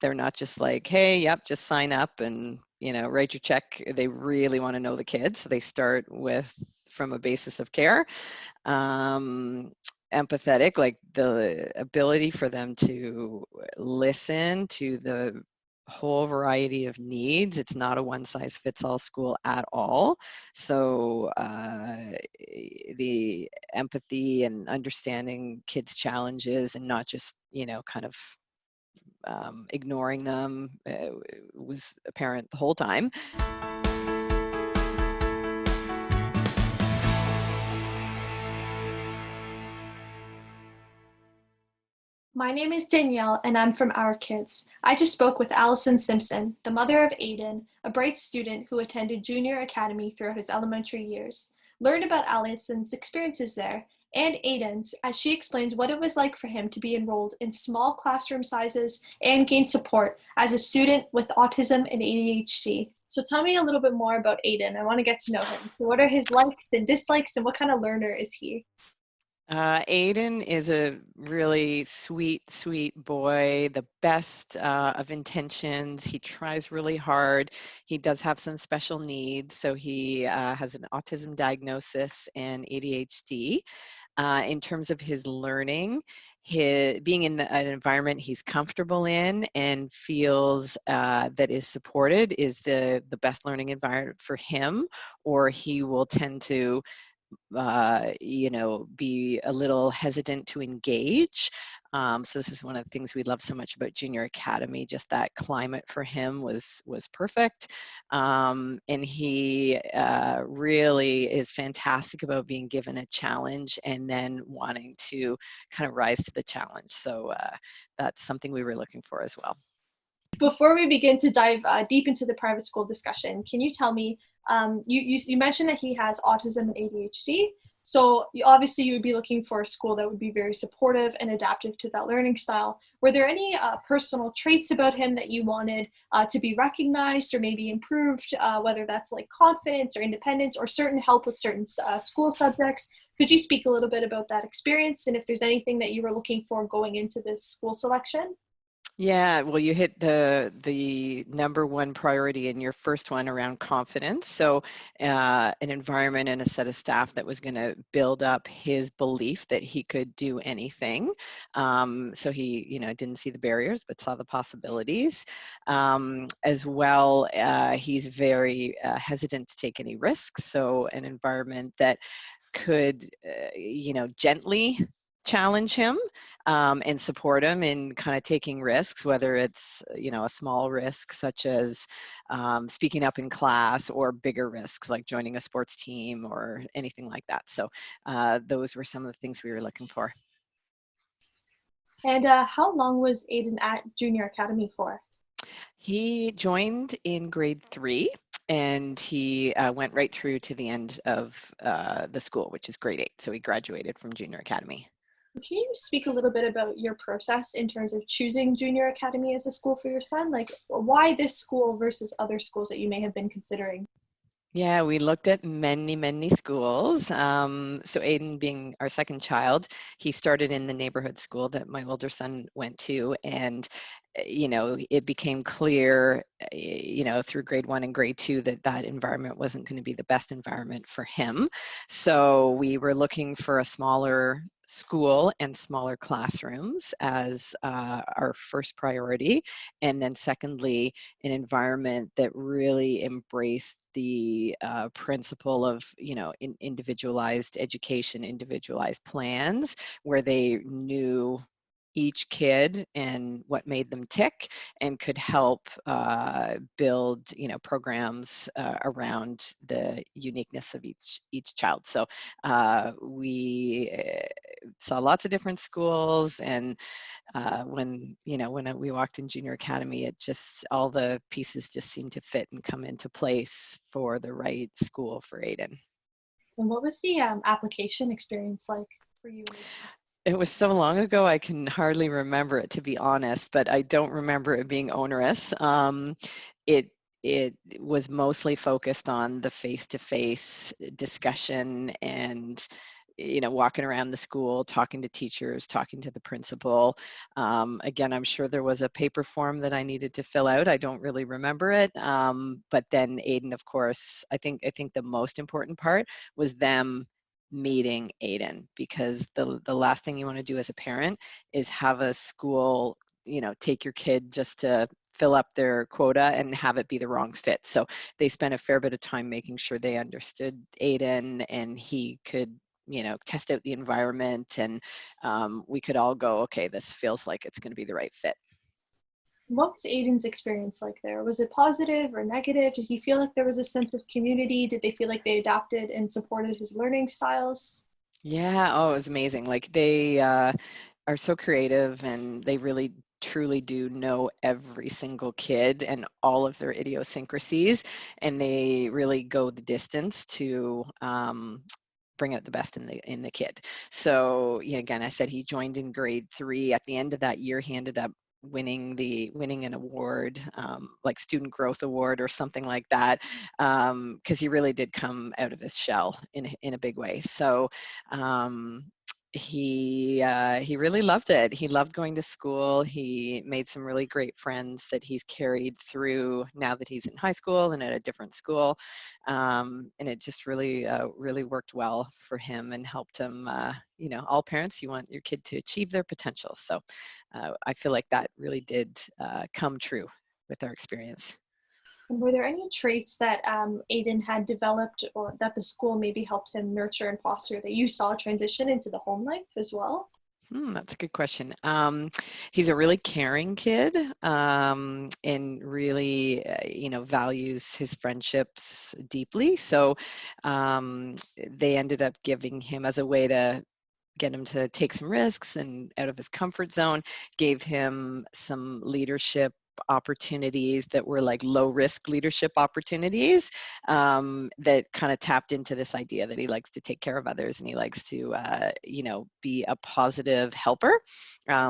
They're not just like, hey, yep, just sign up and, write your check. They really want to know the kids. So they start from a basis of care. Empathetic, like the ability for them to listen to the whole variety of needs. It's not a one-size-fits-all school at all. So the empathy and understanding kids' challenges and not just, kind of ignoring them was apparent the whole time. My name is Danielle, and I'm from Our Kids. I just spoke with Alison Simpson, the mother of Aiden, a bright student who attended Junior Academy throughout his elementary years. Learn about Alison's experiences there, and Aiden's, as she explains what it was like for him to be enrolled in small classroom sizes and gain support as a student with autism and ADHD. So tell me a little bit more about Aiden. I want to get to know him. So what are his likes and dislikes, and what kind of learner is he? Aiden is a really sweet, sweet boy, the best of intentions. He tries really hard. He does have some special needs. So he has an autism diagnosis and ADHD. In terms of his learning, being in an environment he's comfortable in and feels that is supported is the best learning environment for him, or he will tend to be a little hesitant to engage. So this is one of the things we love so much about Junior Academy. Just that climate for him was perfect, and he really is fantastic about being given a challenge and then wanting to kind of rise to the challenge. So that's something we were looking for as well. Before we begin to dive deep into the private school discussion, can you tell me, you mentioned that he has autism and ADHD, so obviously you would be looking for a school that would be very supportive and adaptive to that learning style. Were there any personal traits about him that you wanted to be recognized or maybe improved, whether that's like confidence or independence or certain help with certain school subjects? Could you speak a little bit about that experience and if there's anything that you were looking for going into this school selection? Yeah, well, you hit the number one priority in your first one around confidence. So an environment and a set of staff that was going to build up his belief that he could do anything. So he, didn't see the barriers, but saw the possibilities. As well, he's very hesitant to take any risks. So an environment that could, gently challenge him and support him in kind of taking risks, whether it's, a small risk such as speaking up in class or bigger risks like joining a sports team or anything like that. So those were some of the things we were looking for. And how long was Aiden at Junior Academy for? He joined in grade 3 and he went right through to the end of the school, which is grade 8. So he graduated from Junior Academy. Can you speak a little bit about your process in terms of choosing Junior Academy as a school for your son? Like, why this school versus other schools that you may have been considering? Yeah, we looked at many, many schools. So Aiden being our second child, he started in the neighborhood school that my older son went to. And, it became clear, through grade 1 and grade 2 that environment wasn't going to be the best environment for him. So we were looking for a smaller school and smaller classrooms as our first priority. And then secondly, an environment that really embraced the principle of, individualized education, individualized plans, where they knew each kid and what made them tick and could help build programs around the uniqueness of each child. So we saw lots of different schools, and when we walked in Junior Academy, it just, all the pieces just seemed to fit and come into place for the right school for Aiden. And what was the application experience like for you? It was so long ago, I can hardly remember it, to be honest, but I don't remember it being onerous. It was mostly focused on the face-to-face discussion and walking around the school, talking to teachers, talking to the principal. Again, I'm sure there was a paper form that I needed to fill out. I don't really remember it. But then Aiden, of course, I think the most important part was them meeting Aiden, because the last thing you want to do as a parent is have a school, take your kid just to fill up their quota and have it be the wrong fit. So they spent a fair bit of time making sure they understood Aiden and he could, test out the environment, and we could all go, okay, this feels like it's going to be the right fit. What was Aiden's experience like there? Was it positive or negative? Did he feel like there was a sense of community? Did they feel like they adapted and supported his learning styles? Yeah, oh, it was amazing. Like they are so creative, and they really truly do know every single kid and all of their idiosyncrasies, and they really go the distance to bring out the best in the kid. So again, I said he joined in grade 3. At the end of that year, he ended up winning an award, like student growth award or something like that, because he really did come out of his shell in a big way. So he really loved it. He loved going to school. He made some really great friends that he's carried through now that he's in high school and at a different school, and it just really worked well for him and helped him. All parents, you want your kid to achieve their potential. So I feel like that really did come true with our experience. And were there any traits that Aiden had developed or that the school maybe helped him nurture and foster that you saw transition into the home life as well? That's a good question. He's a really caring kid, and really, values his friendships deeply. So they ended up giving him, as a way to get him to take some risks and out of his comfort zone, gave him some leadership opportunities that were like low risk leadership opportunities, that kind of tapped into this idea that he likes to take care of others and he likes to be a positive helper.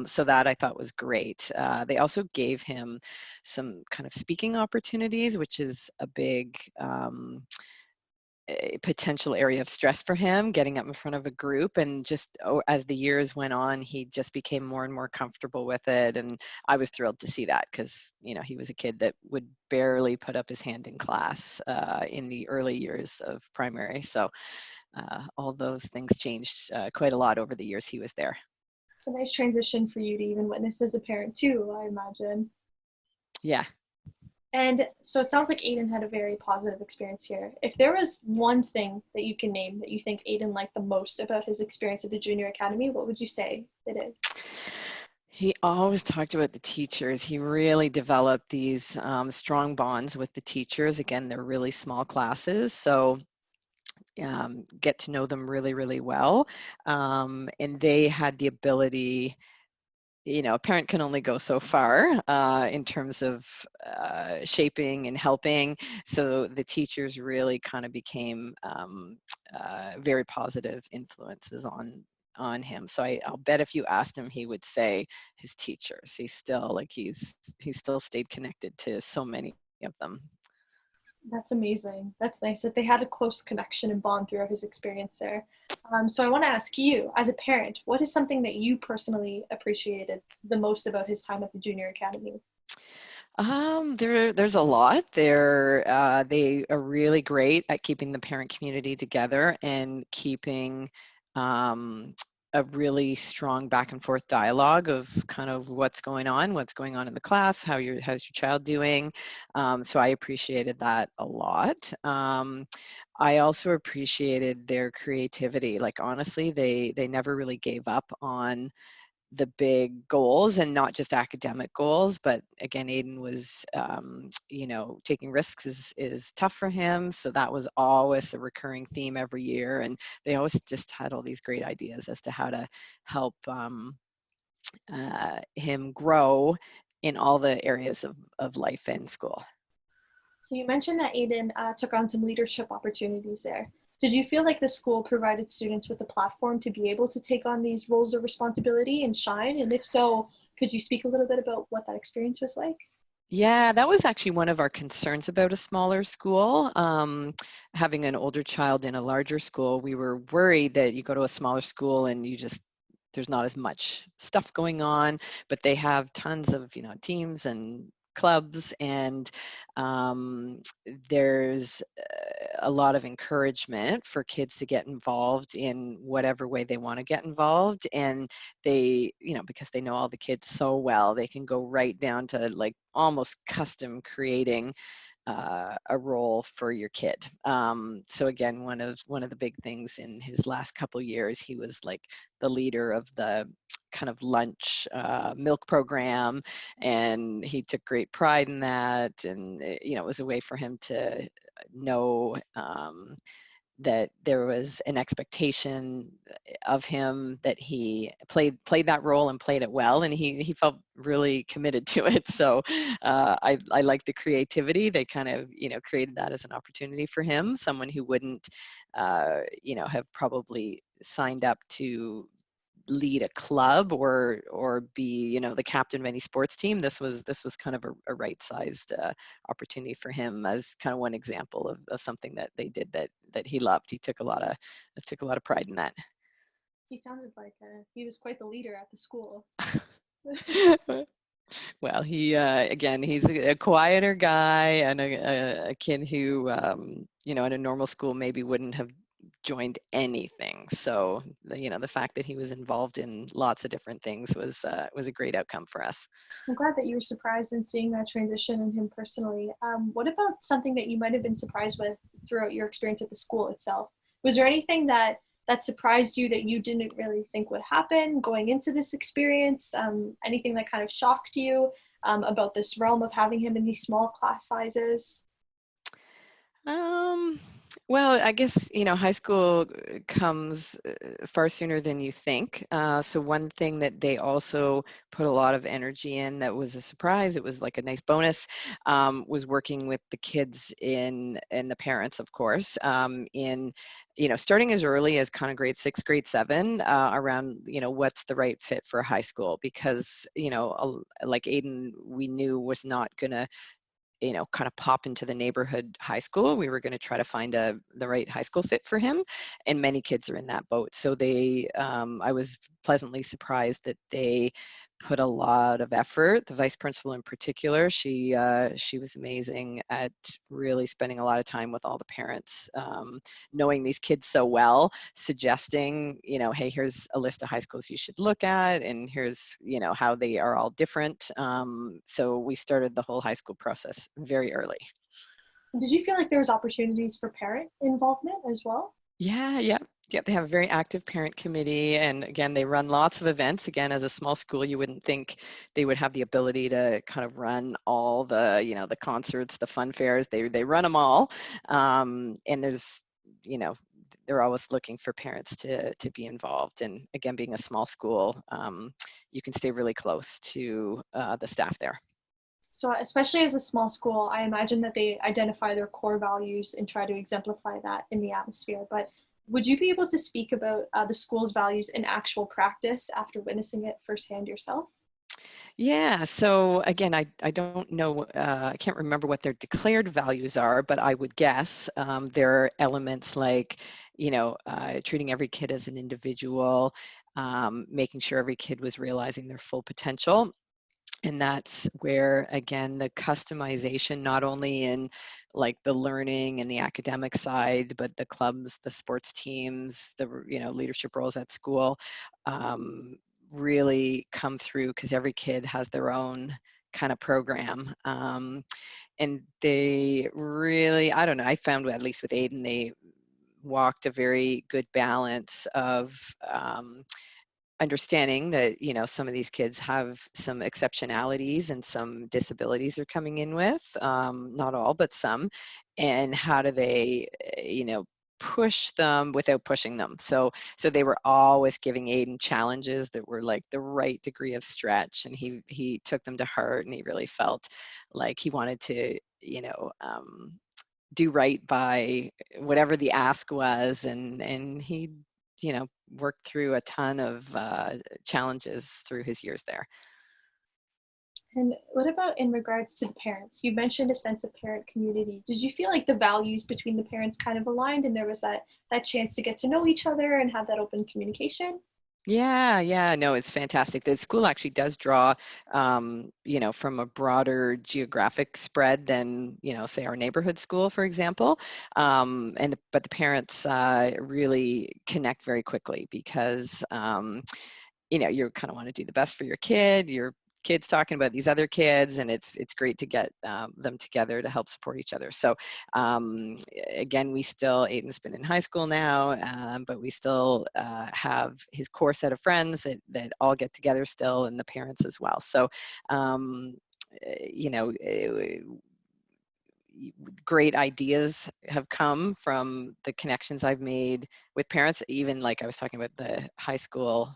So that I thought was great. They also gave him some kind of speaking opportunities, which is a big a potential area of stress for him, getting up in front of a group. And just as the years went on, he just became more and more comfortable with it. And I was thrilled to see that, because he was a kid that would barely put up his hand in class in the early years of primary. So all those things changed quite a lot over the years he was there. It's a nice transition for you to even witness as a parent too, I imagine. Yeah. And so it sounds like Aiden had a very positive experience here. If there was one thing that you can name that you think Aiden liked the most about his experience at the junior academy, what would you say it is? He always talked about the teachers. He really developed these strong bonds with the teachers. Again, they're really small classes, so get to know them really, really well. And they had the ability, a parent can only go so far in terms of shaping and helping. So the teachers really kind of became very positive influences on him. So I'll bet if you asked him, he would say his teachers. He's still stayed connected to so many of them. That's amazing. That's nice that they had a close connection and bond throughout his experience there. So I want to ask you, as a parent, what is something that you personally appreciated the most about his time at the junior academy? There's a lot. They are really great at keeping the parent community together and keeping um, a really strong back and forth dialogue of kind of what's going on in the class, how's your child doing. So I appreciated that a lot. I also appreciated their creativity. Like honestly, they never really gave up on the big goals, and not just academic goals, but again, Aiden was taking risks is tough for him, so that was always a recurring theme every year, and they always just had all these great ideas as to how to help him grow in all the areas of life and school. So you mentioned that Aiden took on some leadership opportunities there. Did you feel like the school provided students with a platform to be able to take on these roles of responsibility and shine? And if so, could you speak a little bit about what that experience was like? Yeah, that was actually one of our concerns about a smaller school. Having an older child in a larger school, we were worried that you go to a smaller school and there's not as much stuff going on, but they have tons of, teams and clubs, and there's a lot of encouragement for kids to get involved in whatever way they want to get involved. And they, because they know all the kids so well, they can go right down to like almost custom creating a role for your kid. So again, one of the big things in his last couple years, he was like the leader of the kind of lunch milk program, and he took great pride in that. And it was a way for him to know that there was an expectation of him, that he played that role and played it well, and he felt really committed to it. So I like the creativity. They kind of created that as an opportunity for him, someone who wouldn't have probably signed up to lead a club or be the captain of any sports team. This was kind of a right-sized opportunity for him, as kind of one example of something that they did that he loved. He took a lot of pride in that. He sounded like he was quite the leader at the school. Well, he again, he's a quieter guy, and a kid who in a normal school maybe wouldn't have joined anything. So the fact that he was involved in lots of different things was a great outcome for us. I'm glad that you were surprised in seeing that transition in him personally. What about something that you might have been surprised with throughout your experience at the school itself? Was there anything that surprised you that you didn't really think would happen going into this experience? Anything that kind of shocked you about this realm of having him in these small class sizes? Um, well, I guess, high school comes far sooner than you think. So one thing that they also put a lot of energy in that was a surprise, it was like a nice bonus, was working with the kids and the parents, of course, in, starting as early as kind of grade 6, grade 7, around, what's the right fit for high school. Because, like Aiden, we knew was not going to kind of pop into the neighborhood high school. We were going to try to find the right high school fit for him, and many kids are in that boat. So I was pleasantly surprised that they put a lot of effort. The vice principal in particular, she was amazing at really spending a lot of time with all the parents, knowing these kids so well, suggesting, hey, here's a list of high schools you should look at, and here's, how they are all different. So we started the whole high school process very early. Did you feel like there was opportunities for parent involvement as well? Yeah, yeah. Yeah, they have a very active parent committee, and again, they run lots of events. Again, as a small school, you wouldn't think they would have the ability to kind of run all the concerts, the fun fairs. They run them all, and there's, they're always looking for parents to be involved. And again, being a small school, you can stay really close to the staff there. So, especially as a small school, I imagine that they identify their core values and try to exemplify that in the atmosphere. But would you be able to speak about the school's values in actual practice after witnessing it firsthand yourself? Yeah, so again, I don't know, I can't remember what their declared values are, but I would guess there are elements like, treating every kid as an individual, making sure every kid was realizing their full potential. And that's where, again, the customization, not only in like the learning and the academic side, but the clubs, the sports teams, the, leadership roles at school, really come through, because every kid has their own kind of program. And they really, I don't know, I found, at least with Aiden, they walked a very good balance of understanding that some of these kids have some exceptionalities and some disabilities they're coming in with, not all but some, and how do they push them without pushing them. So they were always giving Aiden challenges that were like the right degree of stretch, and he took them to heart, and he really felt like he wanted to do right by whatever the ask was, and he worked through a ton of challenges through his years there. And what about in regards to the parents? You mentioned a sense of parent community. Did you feel like the values between the parents kind of aligned and there was that chance to get to know each other and have that open communication? Yeah, yeah, no, it's fantastic. The school actually does draw, from a broader geographic spread than, say our neighborhood school, for example. But the parents really connect very quickly because, you kind of want to do the best for your kid. Your kids talking about these other kids, and it's great to get them together to help support each other. So again, Aiden's been in high school now, but we still have his core set of friends that all get together still, and the parents as well. So you know great ideas have come from the connections I've made with parents, even like I was talking about the high school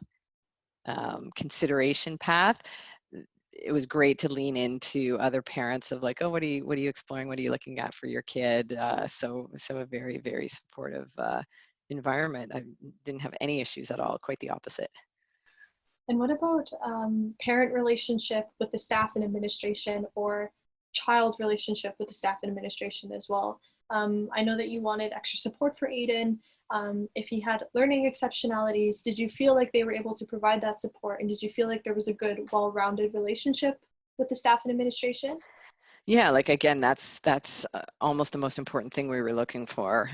consideration path. It was great to lean into other parents of like, oh, what are you exploring? What are you looking at for your kid? So a very, very supportive environment. I didn't have any issues at all, quite the opposite. And what about parent relationship with the staff and administration or child relationship with the staff and administration as well? I know that you wanted extra support for Aiden. If he had learning exceptionalities, did you feel like they were able to provide that support? And did you feel like there was a good, well-rounded relationship with the staff and administration? Yeah, like again, that's almost the most important thing we were looking for.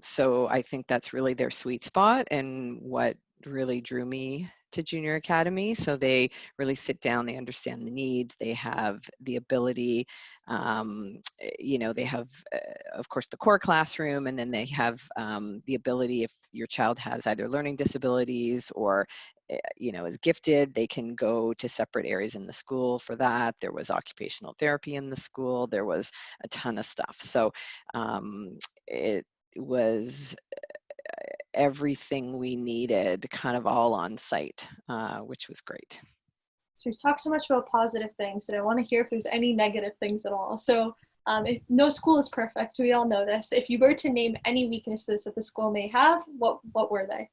So I think that's really their sweet spot and what really drew me to junior academy. So they really sit down, they understand the needs, they have the ability, they have, of course, the core classroom, and then they have the ability, if your child has either learning disabilities or is gifted, they can go to separate areas in the school for that. There was occupational therapy in the school. There was a ton of stuff. So it was everything we needed kind of all on site, which was great. So we talked so much about positive things, and I want to hear if there's any negative things at all. So if no school is perfect, we all know this. If you were to name any weaknesses that the school may have, what were they?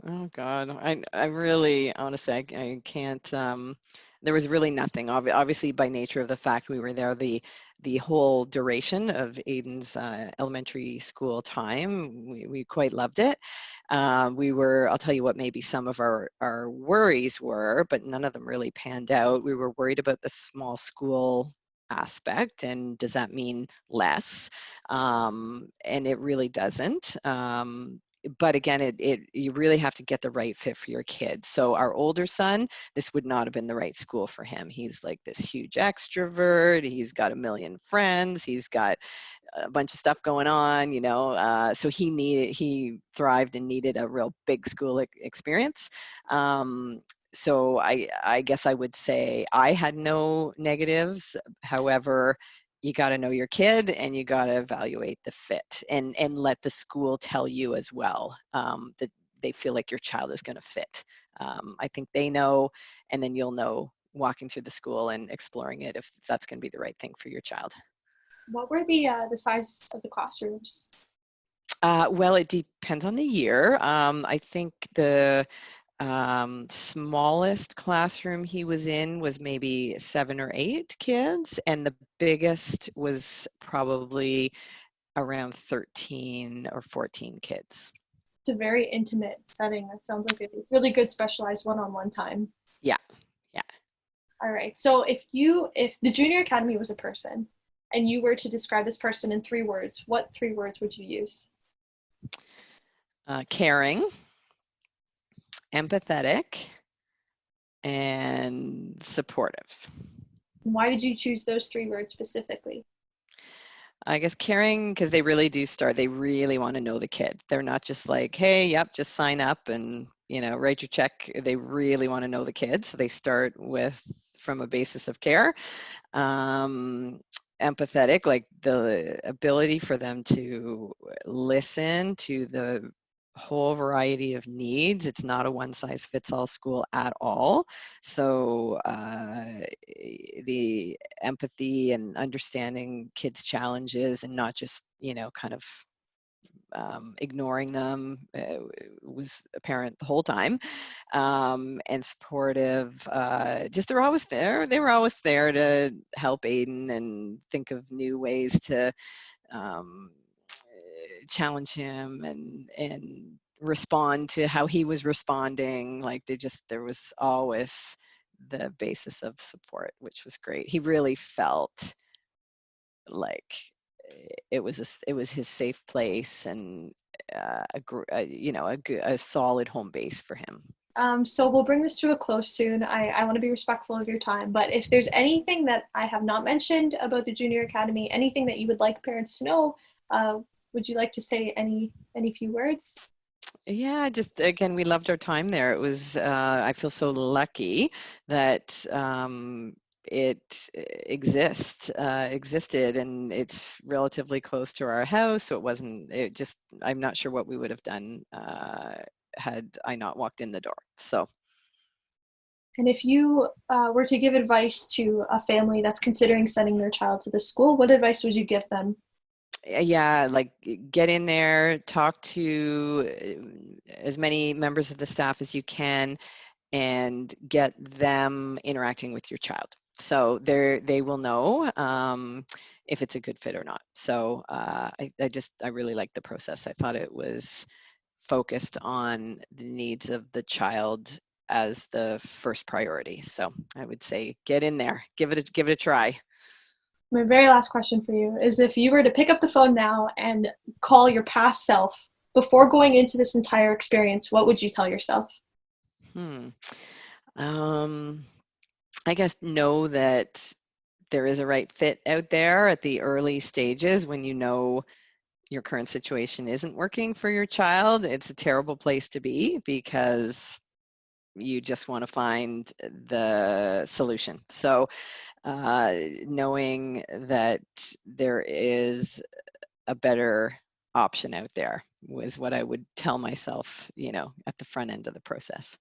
Oh God, I really, honestly, I can't, there was really nothing. Obviously, by nature of the fact we were there the whole duration of Aiden's elementary school time, we quite loved it. I'll tell you what maybe some of our worries were, but none of them really panned out. We were worried about the small school aspect, and does that mean less? And it really doesn't. But again, you really have to get the right fit for your kid. So our older son, this would not have been the right school for him. He's like this huge extrovert. He's got a million friends. He's got a bunch of stuff going on, so he thrived and needed a real big school experience. So I guess I would say I had no negatives. However, you got to know your kid, and you got to evaluate the fit, and let the school tell you as well that they feel like your child is going to fit. I think they know, and then you'll know walking through the school and exploring it if that's going to be the right thing for your child. What were the size of the classrooms? Well, it depends on the year. I think the smallest classroom he was in was maybe 7 or 8 kids, and the biggest was probably around 13 or 14 kids. It's a very intimate setting. That sounds like a really good specialized one-on-one time. Yeah, yeah. All right. So if the junior academy was a person and you were to describe this person in 3 words, what 3 words would you use? Caring, empathetic, and supportive. Why did you choose those 3 words specifically? I guess caring, because they really do start, they really want to know the kid. They're not just like, hey, yep, just sign up and, write your check. They really want to know the kid. So they start from a basis of care. Empathetic, like the ability for them to listen to the whole variety of needs. It's not a one-size-fits-all school at all. So the empathy and understanding kids' challenges, and not just kind of ignoring them was apparent the whole time, and supportive. Just they're always there. They were always there to help Aiden and think of new ways to um, challenge him and respond to how he was responding. Like there was always the basis of support, which was great. He really felt like it was his safe place and a solid home base for him. So we'll bring this to a close soon. I want to be respectful of your time, but if there's anything that I have not mentioned about the Junior Academy, anything that you would like parents to know, would you like to say any few words? Yeah, just again, we loved our time there. It was, I feel so lucky that it existed, and it's relatively close to our house. So I'm not sure what we would have done had I not walked in the door. So. And if you were to give advice to a family that's considering sending their child to this school, what advice would you give them? Yeah, like get in there, talk to as many members of the staff as you can, and get them interacting with your child. So they will know if it's a good fit or not. So I really liked the process. I thought it was focused on the needs of the child as the first priority. So I would say get in there, give it a try. My very last question for you is if you were to pick up the phone now and call your past self before going into this entire experience, what would you tell yourself? Hmm. Um, I guess know that there is a right fit out there at the early stages when you know your current situation isn't working for your child. It's a terrible place to be because you just want to find the solution. So knowing that there is a better option out there was what I would tell myself, at the front end of the process.